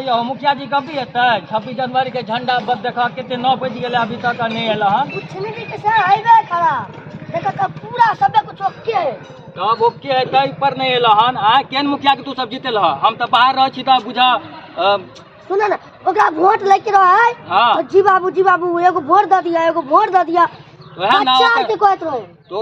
कहियो मुखिया जी कभी एतै 26 जनवरी के झंडा बस देखा कितने 9 बज गए अभी तक नहीं एल हन। कुछ नहीं के सर हाईवे खड़ा देखा का पूरा सब कुछ ओके है। तब ओके है तै पर नहीं एल हन। आ केन मुखिया के तू सब जीतेल ह? हम तो बाहर रह छी त बुझा सुना ना ओकरा वोट लेके रहा है। हां तो जी बाबू एगो वोट दे दिया एगो वोट दे दिया वह ना के कहत रहे। तो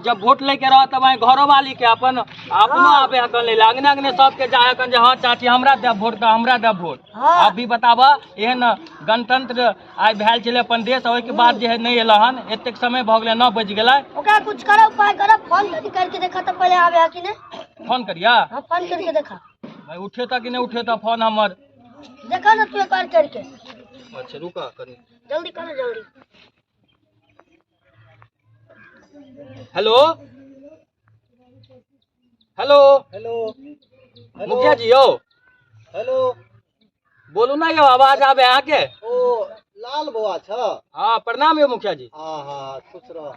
जब वोट लेके रह तब घरों वाली के अपन अपनो आबे हकन ले अगने अगने सबके जाए हकन जे हां चाची हमरा दे वोट का हमरा दे वोट। अभी बताबा एहन गणतंत्र आइ भेल छले अपन देश ओइ के बाद जे है नहीं एल हन एतेक समय भ गेलै 9 बज गेलै। ओकरा कुछ करे उपाय करे फोन करके देखा त पहले आबे है कि नहीं। फोन करिया हां फोन करके देखा भाई उठे त कि नहीं उठे त फोन हमर देखा ना तू एक बार करके। अच्छा रुका करी जल्दी करो जल्दी। हेलो हेलो हेलो मुखिया जी यो हेलो बोलू ना यो आवाज आबे अहाँ के। ओ लाल बौआ छ। हाँ प्रणाम यो मुखिया जी। हाँ खुश रह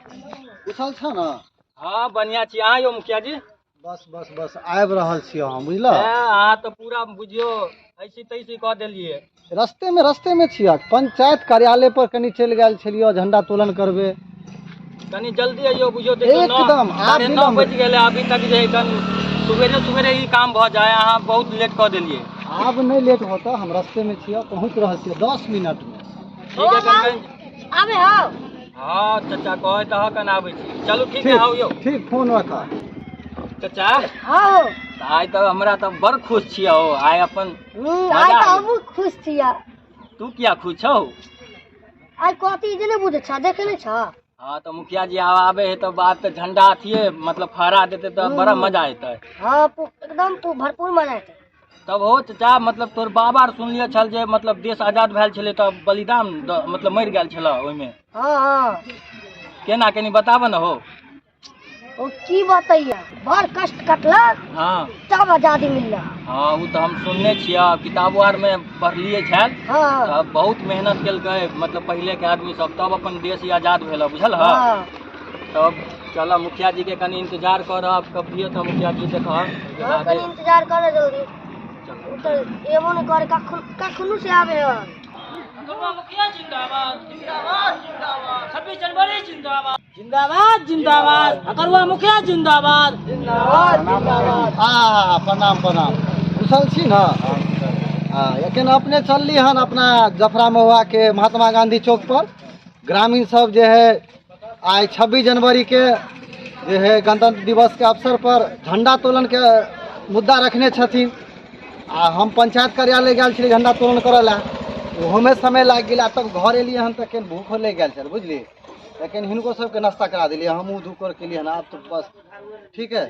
कुशल छ न। हाँ बढ़िया छी अहाँ यो मुखिया जी। बस आबि रहल छी अहाँ बुझल। अहाँ तो पूरा बुझियो ऐसी तैसी कह देलिए। रस्ते में छिया पंचायत कार्यालय पर कनी चलि गेल छलियो झंडा तोलन करबे। कनी जल्दी आइयो बुझियो देखियो एकदम 9 बज गेले अभी तक जे कन सुबेरे ही काम भ जाए अहाँ बहुत लेट कह देलिए। अब नहीं लेट होता हम रस्ते में छिया पहुंच रहल छियै 10 मिनट में। ठीक है कन आबे हां हाँ चाचा कहे त कन आबै छी चलू ठीक है आओ यो ठीक फोन रखा चाचा। हां आइ तो हमरा तो बड़ खुश छिया हो आइ अपन आई त हम खुश छिया। तू किया खुश छौ? आई कथी जे नहीं बुझे छ देखे नहीं छ। हाँ तो मुखिया जी आवे है तो बात तो झंडा अथिए मतलब फहरा देते तो बड़ा मजा आता है। हाँ एकदम भरपूर मजा आते। तब हो चाचा मतलब तोर बाबा सुन लिया छल जे मतलब देश आजाद भेल छले तब बलिदान मतलब मर गेल छल ओइमे। हाँ केना कनी बताब न हो। ओ की बताइया बड़ कष्ट कटलक हाँ तब आजादी मिलला। हाँ वो तो हम सुनने छिया किताबो आर में पढ़लिए छल। हाँ तब बहुत मेहनत केलकै मतलब पहले के आदमी सब तब अपन देश ही आजाद भेल बुझल ह। हाँ तब चल मुखिया जी के कनी इंतजार करब कब दिए तो मुखिया जी देखब हाँ कनी इंतजार करे जल्दी। तो एवो नहीं करे कखनु से आवे है। मुखिया जिंदाबाद जिंदाबाद जिंदाबाद 26 जनवरी जिंदाबाद जिंदाबाद जिंदाबाद अकरवा मुखिया जिंदाबाद जिंदाबाद जिंदाबाद। प्रणाम कुशल छी न। एखन अपने चलली हन अपना जफरा महुआ के महात्मा गांधी चौक पर ग्रामीण सब जे है आज 26 जनवरी के जे है गणतंत्र दिवस के अवसर पर झंडा तोलन के मुद्दा रखने छथिन। आ हम पंचायत कार्यालय गेल छली झंडा तोलन करे ला ओहो में समय लाग गेला तब घर एलिए हन तक भूख ले गेल छल बुझली। लेकिन हिनको सबके नाश्ता करा दिलिए हमहूँ धूकर के लिए अब तो बस ठीक है।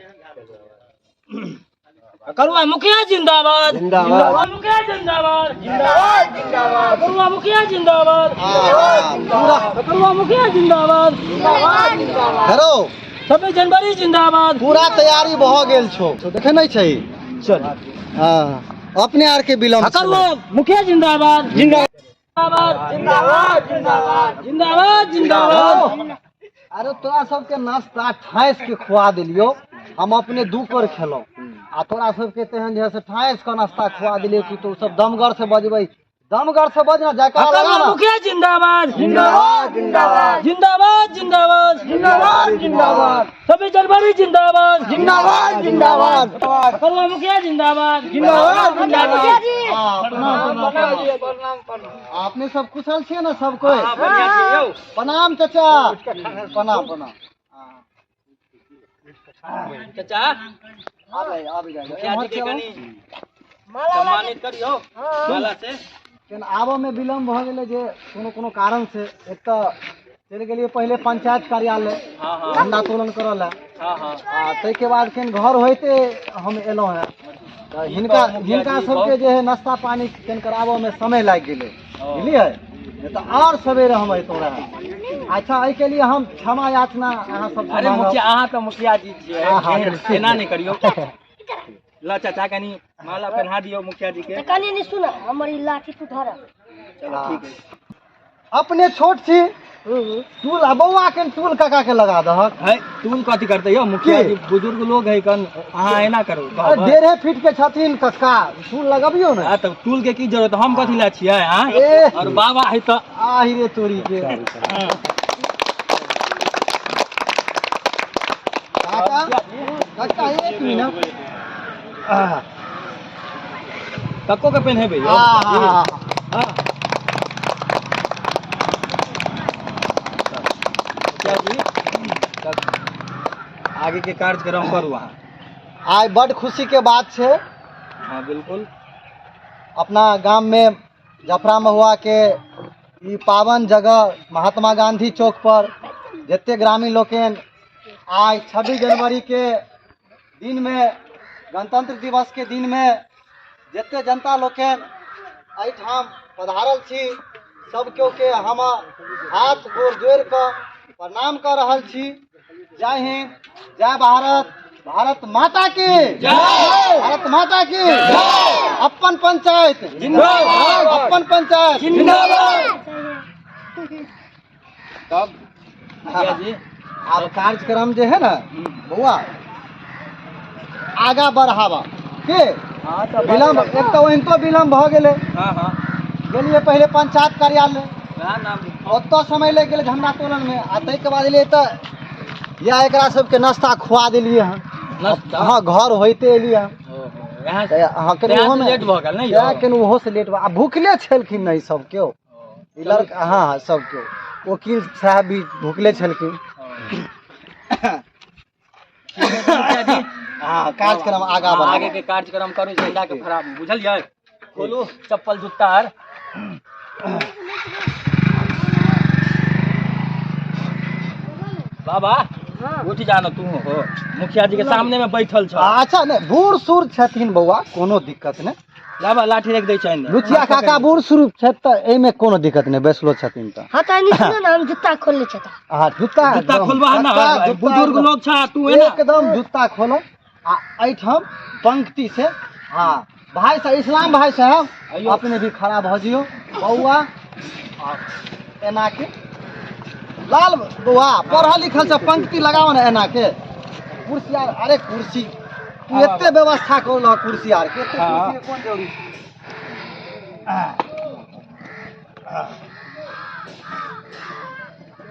करुआ मुखिया जिंदाबाद जिंदाबाद मुखिया जिंदाबाद जिंदाबाद जिंदाबाद करुआ मुखिया जिंदाबाद करुआ मुखिया जिंदाबाद जिंदाबाद हेलो 26 जनवरी जिंदाबाद पूरा तैयारी भ गेल छौ देखे नहीं छै। चल हाँ अपने आर के विलम्ब करुआ मुखिया जिंदाबाद जिंदाबाद जिंदाबाद जिंदाबाद जिंदाबाद जिंदाबाद। अरे तोरा सबके नाश्ता ठाइस के खुआ दिलियो हम अपने दू कर खेलो आ तोरा सबके तेहन जे से ठाइस का नाश्ता खुआ दिलियो कि तू सब दमगर से बजबै दमगर से बजना जयकार लगा ना। मुखिया जिंदाबाद जिंदाबाद जिंदाबाद जिंदाबाद जिंदाबाद जिंदाबाद जिंदाबाद 26 जनवरी जिंदाबाद जिंदाबाद जिंदाबाद करुआ मुखिया जिंदाबाद जिंदाबाद मुखिया जी आपने सब कुशल छे ना सब कोई। बढ़िया प्रणाम चाचा प्रणाम चाचा आबे जाए मुखिया जी के कनी सम्मानित करियो माला से। लेकिन आबो में विलम्ब भ गेले जे कोनो कारण से एक तो चल गेलिए पहले पंचायत कार्यालय झंडा तोलन करल है। आ तै के बाद केन घर होते हम एलो है तो हिनका सबके जे है नाश्ता पानी केन कराबो में समय लाग गेले बुझलिए तो और सवेरे हम अतो रहे। अच्छा एहि के लिए हम क्षमा याचना अहाँ सब। अरे मुखिया अहाँ तो मुखिया जी छियै एना नहीं करियो। ला चाचा कनी माला पहना दियो मुखिया जी के। कनी नहीं सुना हमारी लाठी तू धर। चलो ठीक है। अपने छोट छी टूल बउआ के टूल काका के लगा दहक है तू कथी करते हो मुखिया जी बुजुर्ग लोग है कन अहाँ एना करो 1.5 फीट के छथिन कक्का टूल लगबियो ना तब टूल के की जरूरत हम कथी ला छियै हाँ ए और बाबा है तो आहि रे तोरी के काका काका 1 मिनट कक्को के पेन है भैया आगे के कार्यक्रम करू वहाँ आज बड़ खुशी के बात है हाँ बिल्कुल अपना गांव में जफरा महुआ के ई पावन जगह महात्मा गांधी चौक पर जते ग्रामीण लोकन आज 26 जनवरी के दिन में गणतंत्र दिवस के दिन में जते जनता लोकन एहिठाम पधारल छी सब केओ के हम हाथ गोर जोड़ कर प्रणाम कर रहल छी। जय हिंद जय भारत भारत माता की जय भारत माता की जय अपन पंचायत जिंदाबाद अपन पंचायत जिंदाबाद। तब मुखिया जी आप कार्यक्रम जो है ना बउआ आगा बढ़ावा के हाँ तो विलम्ब एक तो इनको विलम्ब भ गेले हाँ हाँ गेलिए पहले पंचायत कार्यालय ना ना ओतो समय लग गेले झंडा तोलन में आ तै के बाद एलिए तो या एकरा सबके नाश्ता खुआ देलिए हन नाश्ता? हाँ घर होइते एलिए यहाँ से हाँ कनी यहाँ ओहो से में लेट भ गेल नहीं या कनी ओहो से लेट आ भूखले छलखिन नहीं सब केओ ई लड़का हाँ हाँ सब केओ वकील साहब भी भूखले छलखिन। मुखिया जी हाँ कार्यक्रम आगा बढ़ा आगे के कार्यक्रम करू झंडा के फहरा बुझलिए खोलू चप्पल जूता आर बाबा उठ जाना तू हो मुखिया जी के सामने में बैठल छ अच्छा नहीं बूढ़ सूढ़ छथिन बउआ कोनो दिक्कत नहीं लाबा लाठी रख दै छै लुचिया काका बूढ़ सूढ़ छथि त एमे कोनो दिक्कत नहीं बैसलो छथिन त हाँ तो नहीं सुनो ना हम जूता खोल ले छता हाँ जूता जूता खोलबा ना जूता बुजुर्ग लोग छ तू है ना एकदम जूता खोलो आ एठम पंक्ति से हाँ भाई साहब इस्लाम भाई साहब अपने भी खड़ा भ जियो बउआ एना के लाल बउआ पढ़ल लिखल से पंक्ति लगाओ ना एना के कुर्सी आर अरे कुर्सी तू एते व्यवस्था कर लो कुर्सी आर के एते कुर्सी के कोन जरूरी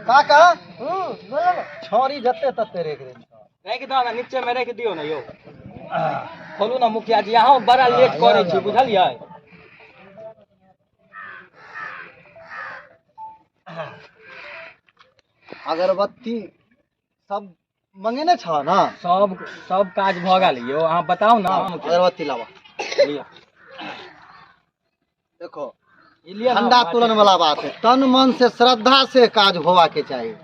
काका बोलो ना छोरी जते तते रख दो ना नीचे में रख दियो ना यो खोलू ना मुखिया जी यहाँ बड़ा लेट करे छी बुझलिए अगरबत्ती सब मंगेने छ ना सब सब काज भ गेल यो अहाँ बताउ ना अगरबत्ती लावा लिया देखो ई लिया ना, ठंडा तुलन वाला बात है तन मन से श्रद्धा से काज होवा के चाहिए।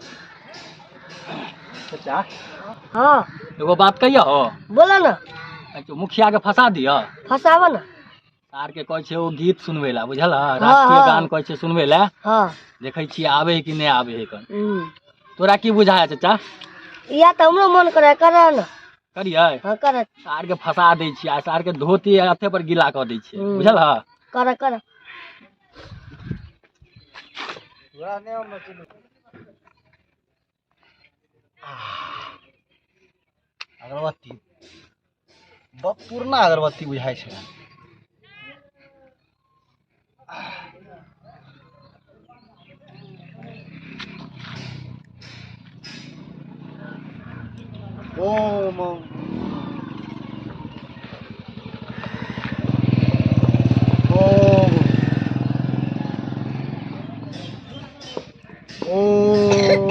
चाचा हाँ एगो बात कहियो हो बोलो ना मुखिया के फंसा दियो फसावा ना सार के कहै छै ओ गीत सुनबै ला बुझल राष्ट्रीय हाँ। गान कहै छै सुनबै ला हाँ देखै छी आबे है कि नहीं आबे है कन तोरा की बुझाया चाचा या तो हमरो मन करे करे ना करियै हाँ करे सार के फंसा दै छी आ सार के धोती हाथे पर गीला कऽ दै छियै बुझल ह करे करे अगरबत्ती पुरना अगरबत्ती बुझाइ छै ओम ओम ओम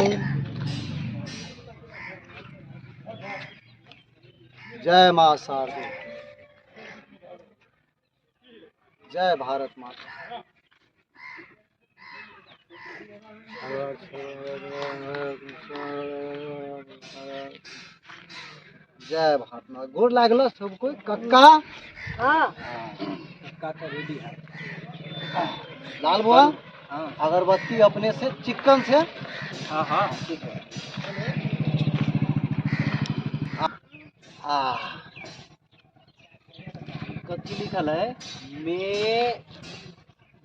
जय माँ शारदे जय भारत माता जय भारत माता गोर लागल सब कोई कक्का हाँ लाल बुआ हाँ अगरबत्ती अपने से चिकन से हाँ हाँ ठीक है कच्ची लिखल है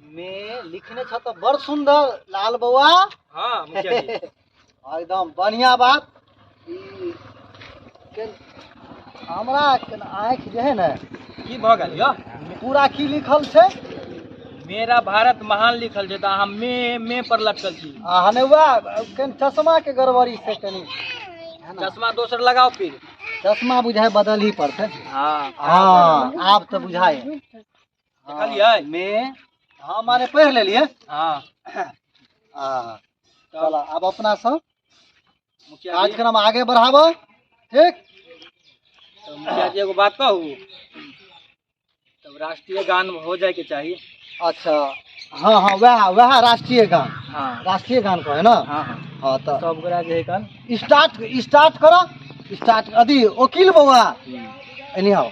में लिखने छ तो बड़ सुंदर लाल बउआ। हाँ मुखिया जी। एकदम बढ़िया बात। ई हमरा आँख जे है ना की भऽ गेल यौ? पूरा की लिखल छै? मेरा भारत महान लिखल छै, तऽ अहाँ मे पर लटकल छी। हने वह चश्मा के गड़बड़ी से कनी चश्मा दोसर लगाओ फिर। चश्मा बुझाए बदल ही पड़ते। हाँ हाँ आप तो बुझाए देखलियै में। हाँ माने पढ़ लेलिए। हाँ हाँ चलो अब अपना सब मुखिया जी, कार्यक्रम आगे बढ़ाबो। ठीक तो मुखिया जी एगो बात कहू, तब राष्ट्रीय गान हो जाए के चाहिए। अच्छा हाँ हाँ वह वह राष्ट्रीय गान। हाँ राष्ट्रीय गान को है ना। हाँ हाँ हाँ तो सब गोरा जे है गान स्टार्ट करो। स्टार्ट अभी वकील बउआ एनी आओ।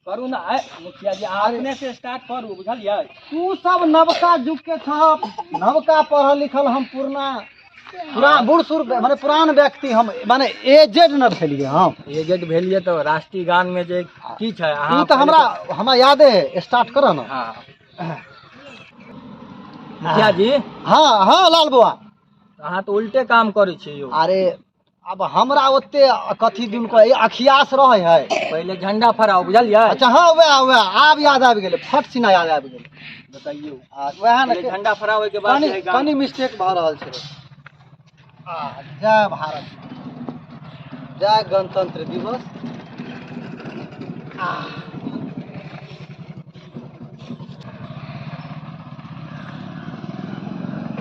करू ना मुखिया जी, अहाँ अपने से स्टार्ट करू, बुझलियै? तू सब नवका युग के छह, नवका पढ़ल लिखल, हम पुरान बूढ़ सूढ़ माने पुरान व्यक्ति, हम माने एजेड न भेलिए। हम एजेड भेलिए तो राष्ट्रीय गान में जे की छै तू अहाँ तो हमरा याद है। स्टार्ट करो ना। हाँ मुखिया जी, हाँ हाँ लाल बउआ। अहाँ तो उल्टे काम करै छियै यौ। अरे अब हमरा ओते कथी दिन को अखियास रहे है। पहले झंडा फहराओ, बुझलियै? अच्छा हाँ वह आब याद आबि गेलै, फट सिना याद आबि गेलै। बताइयो वह पहले झंडा फहरावे के बाद जे है गान। कनी मिस्टेक भऽ रहल छै। जय भारत, जय गणतंत्र दिवस।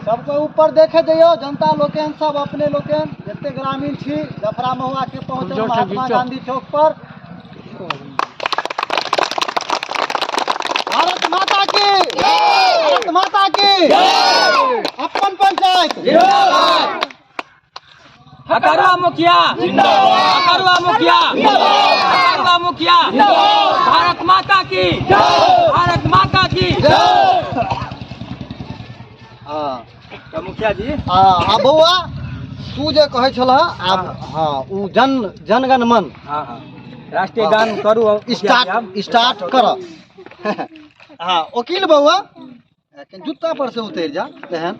सबको ऊपर देखे जइयो जनता लोकन सब, अपने लोकन जते ग्रामीण छी जफरा महुआ के पहुंचल महात्मा गांधी चौक पर। भारत माता की, भारत माता की। अपन पंचायत हकरुआ मुखिया जिंदाबाद, हकरुआ मुखिया जिंदाबाद, हकरुआ मुखिया जिंदाबाद। भारत माता की, भारत माता की। हाँ तो मुखिया जी बउआ तू जे कहे छलह आब। हाँ उ जनगण मन। हाँ हाँ राष्ट्रीय गान करू। स्टार्ट करो। हाँ वकील बउआ जूता पर से उतर जा। बहन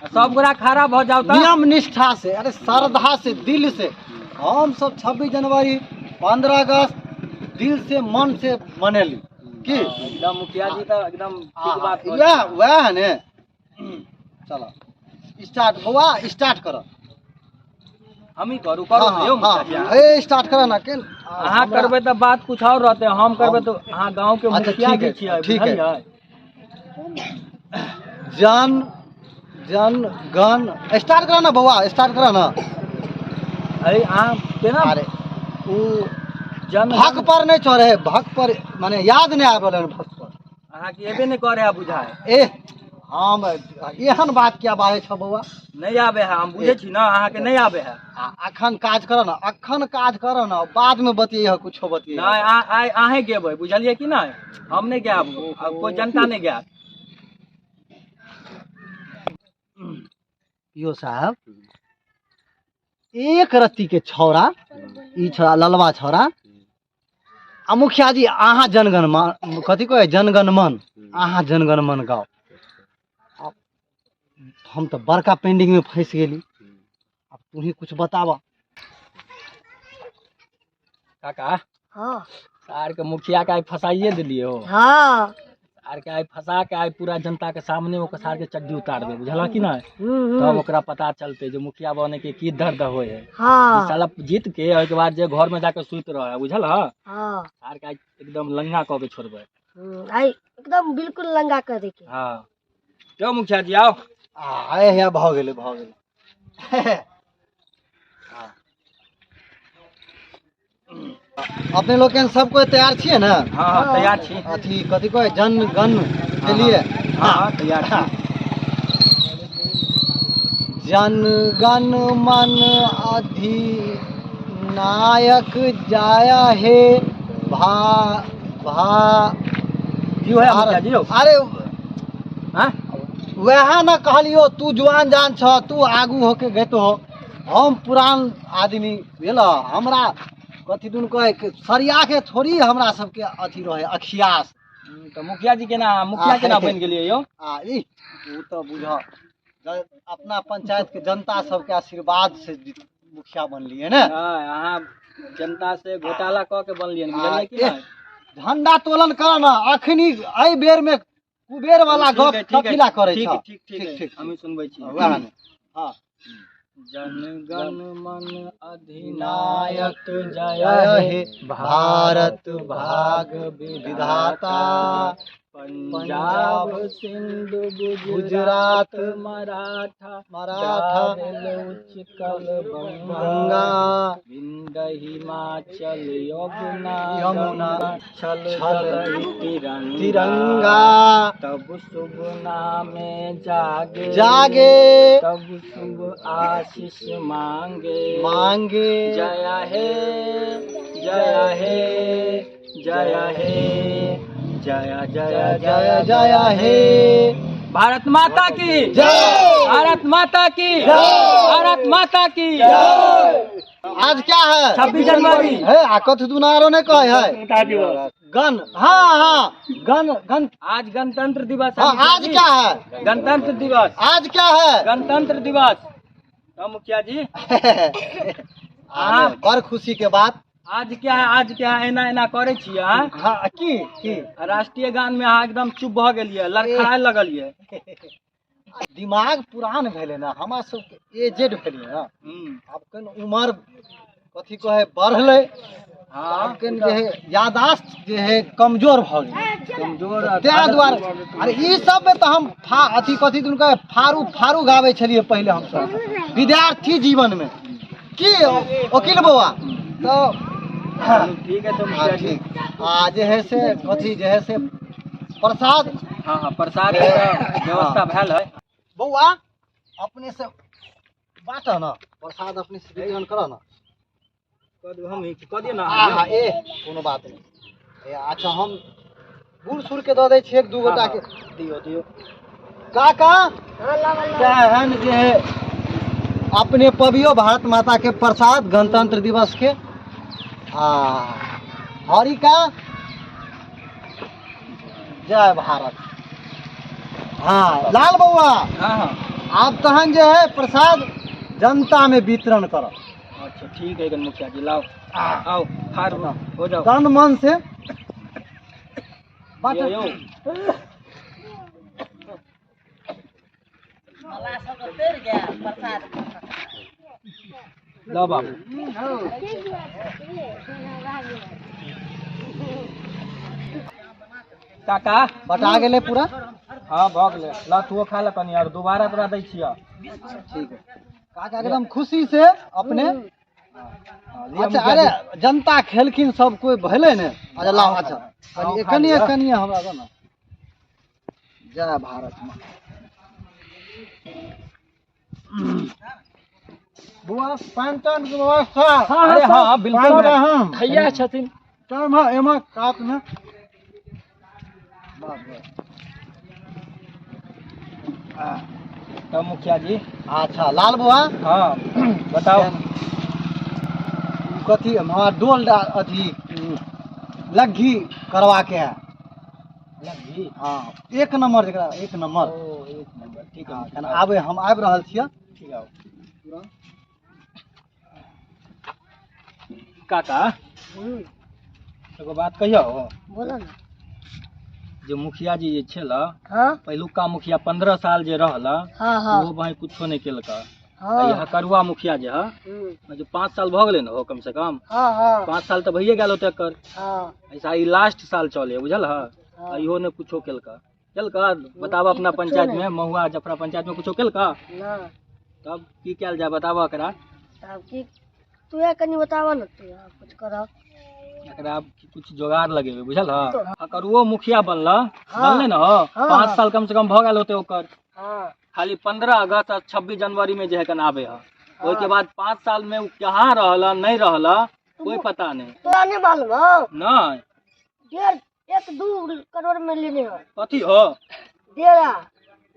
सब गोरा खड़ा भ जाओ तो नियम निष्ठा से, अरे श्रद्धा से, दिल से। हम सब 26 जनवरी 15 अगस्त दिल से मन से मनेली की। एकदम मुखिया जी तो एकदम ठीक बात कहै वह छै। वह है ने। चलो स्टार्ट बउआ, स्टार्ट करो। हम ही करू करू यौ मुखिया जी। ए स्टार्ट करो ना के। अहाँ करबै तो बात कुछ और रहते, हम करबै तो अहाँ गांव के अच्छा, मुखिया ठीक जी है, छियै, ठीक है। बुझलियै? जन गण स्टार्ट करो ना बउआ, स्टार्ट करो ना। अरे अहाँ केना अरे उ जन भक पर नहीं चढ़े, भक पर माने याद नहीं आबल भक पर। अहाँ के एबे नहीं करे है बुझाए? ए हम एहन बात क्या बाजै छ बउआ? नहीं आबे है, हम बुझे छी ना अहाँ के नहीं आबे है। अखन काज करो ना, अखन काज करो ना, बाद में बतिये कुछो बतिये। नहीं आइ अहें गेबै, बुझलियै कि नहीं? हम नहीं गैब, अब कोई जनता नहीं गैब। यो साहब एक रत्ती के छौड़ा, ई छौड़ा ललवा छौड़ा। आ मुखिया जी अहाँ जनगण मन कथी कहे जनगण मन, अहाँ जनगण मन गाओ। अब हम तो बड़का पेंडिंग में फंस गेली। अब तू ही कुछ बतावा। काका हाँ सार के मुखिया के आई फसाइए दिलिए हो। हाँ सार के आई फंसा के आई पूरा जनता के सामने ओकर सार के चड्डी उतार दे, बुझला कि नहीं? तब ओकरा पता चलते जो मुखिया बने के की दर्द होय है। हाँ साला जीत के ओय के बाद जे घर में जाके सुत रहे, बुझल ह? हाँ सार के आई एकदम लंगा क के छोड़बे। आई एकदम बिल्कुल लंगा कर दे के। हाँ क्यों मुखिया जी आओ। आए है भ गेले भ गेले। अपने लोग सब कोई तैयार छिए ना? हाँ हाँ तैयार छी। अथी कथी कहे जनगण के लिए। हाँ हाँ तैयार छी। जनगण मन अधिनायक जाया है भा भा क्यों है मुखिया जी? अरे हाँ वह न कहलियो, तू जवान जान छ, तू आगू होके गतो हो। हम पुरान आदमी भेला, हमरा कथी दुन कहे सरिया के थोड़ी हमरा सबके अथी रहे अखियास। तो मुखिया जी के ना बन गेलिए यो ई वो तो बुझ अपना पंचायत के जनता सबके आशीर्वाद से मुखिया बनलिए ना। अहाँ जनता से घोटाला क के बनलिए बुझलिए कि नहीं? झंडा तोलन कर ना अखनी एहि बेर में कुबेर वाला गप कथिला करे छ। ठीक हम सुनबै छी। हां जन गण मन अधिनायक जय हे भारत भाग विधाता पंजाब सिंधु गुजरात मराठा उत्कल गंगा विंध्य हिमाचल यमुना छल तिरंगा तब शुभ नामे जागे तब शुभ आशीष मांगे जय हे जय हे भारत माता की जय। भारत माता की जय। भारत माता की आज क्या है? 26 जनवरी है आकत दुनारो ने कहे है गण। हाँ गण आज गणतंत्र दिवस है। हाँ, आज क्या है? गणतंत्र दिवस। आज क्या है? गणतंत्र दिवस। तो मुखिया जी बड़ खुशी के बात आज क्या है एना करे छियै अहाँ? हाँ की राष्ट्रीय गान में अहाँ एकदम चुप भ गेलियै, लड़खड़ाए लगलियै। दिमाग पुरान भेले ना, हमरा सबके एजेड भेलिए ना। अब कन उम्र कथी कहे बढ़ले। हाँ कन जे है यादाश्त जे है कमजोर भ गेल। कमजोर त्या द्वारे अरे ई सब में तो हम अथी कथी दुन कहे फारू गावे छलिए पहले हम सब विद्यार्थी जीवन में की वकील बउआ। तो ठीक है तो मुखिया जी आज है से कथी जे है से प्रसाद। हाँ प्रसाद के व्यवस्था भेल है। बउआ अपने से बाँट ना प्रसाद, अपने से वितरण कर ना। हम कह दिए ना। हाँ ए कोनो बात नहीं। अच्छा हम बूढ़ सूढ़ के दे दै छी, एक दू गोटा के दियो काका। क्या है न जे है अपने पबियो भारत माता के प्रसाद गणतंत्र दिवस के। हरिका जय भारत। हाँ लाल बउआ आप तहन जे है प्रसाद जनता में वितरण करो। अच्छा ठीक है मुखिया जी लाओ आओ फाड़ हो जाओ तन मन से लो बाबू काका बटा गेले पूरा। हाँ भ गेले ला तू खा ले कनी और दोबारा तोरा दै छिया। ठीक है काका एकदम खुशी से अपने। अच्छा अरे जनता खेलखिन सब कोई भले ने। अच्छा लाओ अच्छा कनिए हमरा दो ना। जय भारत माँ। बुआ पैंटन के व्यवस्था। अरे हाँ बिल्कुल भैया छथिन टाइम है एमा काट में। तो मुखिया जी अच्छा लाल बुआ हाँ बताओ कथी हमारा डोल अथी लग्घी करवा के है। लग्घी हाँ एक नंबर जरा एक नंबर। एक नंबर ठीक है। हाँ, आबे हम आबि रहल छियै। ठीक है काका एगो बात कहियो बोलो ना। जो मुखिया जी जे छल हाँ पहिलुका मुखिया 15 साल जे रहला हाँ वो भाई कुछो नहीं केलका। हाँ यहाँ करुआ मुखिया जे है जो 5 साल भ गेले न हो कम से कम हाँ 5 साल तो भइए गेल होते कर। हाँ ऐसा ई लास्ट साल चले बुझल है। इहो ने कुछो केलका बताब अपना पंचायत में महुआ जफरा पंचायत में कुछो केलका ना। तब की कैल जाए बताबा एकरा। तब की तू कनी बतावा ना तू कुछ करब। एकरा कुछ जोगाड़ लगेबे बुझल है। करुओ मुखिया बनले न 5 साल कम से कम भ गेल होते ओकर। खाली 15 अगस्त और 26 जनवरी में जे है कन आबे है। ओइ के बाद 5 साल में कहाँ रहला नहीं रहला कोई पता नहीं। तोरा नहीं मालूम है? नहीं 1-2 करोड़ में लेने हैं। कथी हो डेरा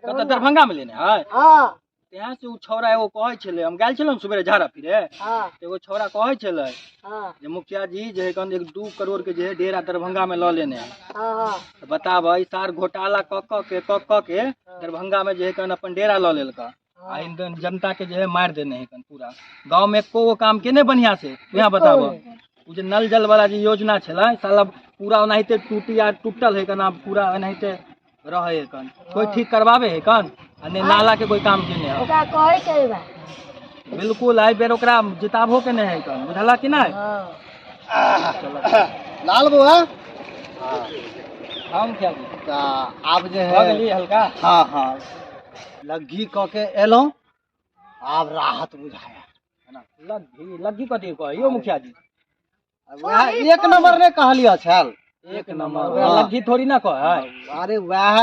कत दरभंगा में लेने है। हाँ तें से उ छौड़ा एगो कहै छलै, हम गेल छलहुँ सुबह झाड़ा फिरे, हाँ एगो छौड़ा कहै छलै हाँ जे मुखिया जी जे है कन 1-2 करोड़ के जे है डेरा दरभंगा में ल लेने हैं। हाँ तो बताब सार घोटाला क के दरभंगा में जे है कन अपन डेरा ल लेलका आ इन जनता के जो है मार देने है कन पूरा गांव में एको गो काम केने बढ़िया से यहाँ बताब उ जे नल जल वाला जे योजना छलै साला पूरा ओनाहिते टूटल है कन आब पूरा ओनाहिते रहे है कन कोई ठीक करवावे है कन आ ने नाला के कोई काम केने है। ओकरा कहै छै बा बिल्कुल आई बेर ओकरा जिताबो के नहीं है कन बुझला कि नहीं। हाँ लाल बउआ हम क्या जी ता आब जे भऽ है गेली हल्का हाँ हाँ लग्गी क के एलहुँ आब राहत बुझाया। लग्गी कथी कहियो मुखिया जी वह एक नंबर ने कहलिया छल एक नंबर लग्गी थोड़ी ना कहे अरे वह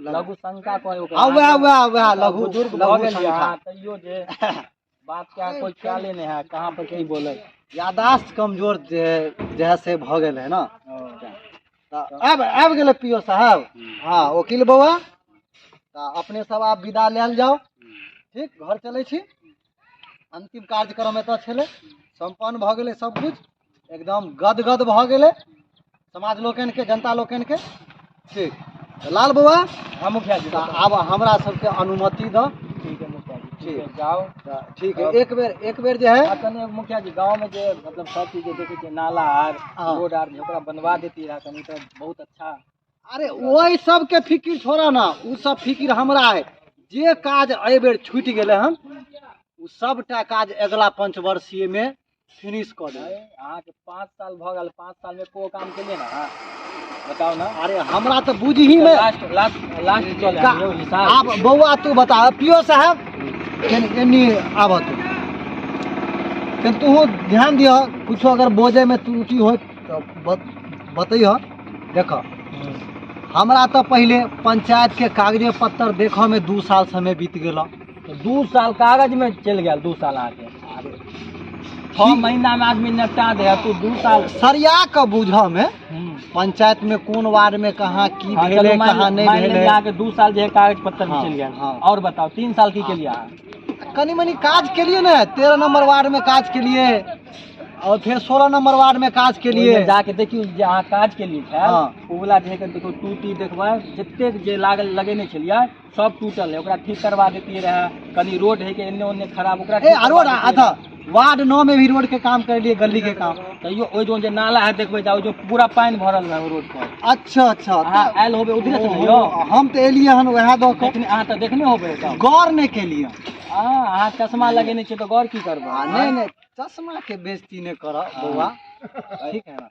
लघु शंका कहे हाँ वह लघु बुजुर्ग भऽ लघु गेल संख्या। यहाँ तैयो जे बात क्या कोई ख्याले नहीं है कहाँ पर कहीं बोले यादाश्त कमजोर जैसे भ गेल है ना। आब गेले पियो साहब हाँ वकील बउआ तो अपने सब आप विदा लेल जाओ ठीक घर चले छी अंतिम कार्यक्रम एतऽ छलै संपन्न भ गेलै सब कुछ एकदम गदगद भ गेलै समाज लोकन के जनता लोकन के ठीक तो लाल बउआ हाँ मुखिया जी तो आब हमरा सबके अनुमति द ठीक है मुखिया जी ठीक है जाओ तो ठीक है एक बेर जे है कने मुखिया जी गांव में जे मतलब सब चीज जे देखे छे नाला आर हाँ। रोड आर जे ओकरा बनवा देती रहा कनी तो बहुत अच्छा। अरे वही सब के फिक्र छोड़ा ना उ सब फिक्र हमरा है जे काज एहि बेर छूटि गेले हन उ सबटा काज अगला पंचवर्षीय में फिनिश कर देबै। अहाँ के 5 साल भ गेल 5 साल में को काम केलिए ना बताओ ना। अरे हमरा तो बुझही में लास्ट चले का- यो हिसाब आप बउआ तू बता पियो साहब एनी आबत तू ध्यान दिह कुछो अगर बोझे में त्रुटि हो तो बतैह देख हमरा तो पहले पंचायत के कागजे पत्तर देखो में 2 साल समय बीत गेल तो 2 साल कागज में चल गया 2 साल आके 6 महीना में आदमी निपटा दे तू 2 साल सरिया के बुझ में पंचायत में कौन वार्ड में कहाँ की भेले कहाँ नहीं भेले आके 2 साल जो है कागज पत्तर में हाँ, चल गया हाँ। और बताओ 3 साल की के लिए कनी मनी काज के लिए ना 13 नंबर वार्ड में काज के लिए और फिर 16 नंबर वार्ड में काज के लिए जाके देखियो जे अहाँ काज के लिए है हाँ। उ वाला जे है देखो टूटी देखबा जते जे लागल लगेने छलिए सब टूटल है ओकरा ठीक करवा देती रहे कनी रोड है के एन्ने ओन्ने खराब ओकरा ठीक रोड करवा देतियै अच्छा वार्ड 9 में भी रोड के काम कर लिए गली के काम तैयो ओइ जो जे नाला है देखबे जाओ जो पूरा पानी भरल है रोड पर अच्छा अहाँ आयल होबे उधरे से नहीं हो हम तो एलिए हन वह दो के देखने अहाँ तो देखने होबे तब गौर नहीं के लिए अहाँ चश्मा लगेने छियै तो गौर की करबो नहीं चश्मा के बेइज्जती नहीं कर बउआ ठीक है ना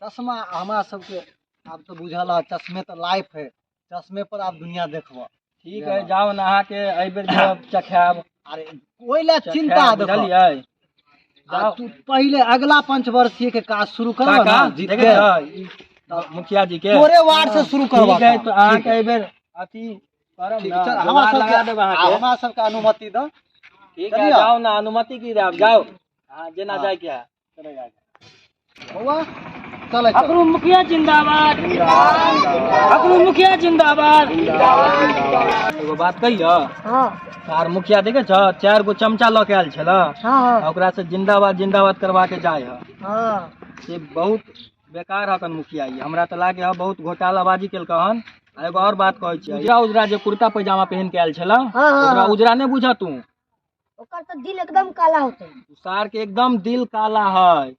चश्मा हमारा सबके आप तो बुझल है चश्मे तो लाइफ है चश्मे पर आप दुनिया देखबो ठीक है जाओ ना अहाँ के एहि बेर जब चखाब अरे कोई ला चिंता देखो बुझलियै आ तू पहले अगला पंचवर्षीय के काज शुरू कर काका ना देखे जीते तो मुखिया जी के तोरे वार्ड से शुरू करवा ठीक है तो अहाँ के एहि बेर अथी करब ठीक ना चल जुगाड़ लगा देब अहाँ के हमारा सबके अनुमति द ठीक है जाओ ना अनुमति की देब जाओ अहाँ जेना जाय के है चले जाओ बउआ चल अकरू मुखिया जिंदाबाद अकरू मुखिया जिंदाबाद एगो बात कहियो हाँ सार मुखिया देखे छ 4 गो चमचा ल के आयल छल हाँ ओकरा से जिंदाबाद जिंदाबाद करवा के जाय है हाँ से बहुत बेकार हकन मुखिया ये हमरा तो लागे है बहुत घोटालाबाजी केलक हन आ एगो और बात कहै छी उजरा उजरा जे कुर्ता पैजामा पहन के आयल छला हाँ, ओकरा हाँ। उजरा नहीं बुझा तू ओकर तो दिल एकदम काला होते सार के एकदम दिल काला है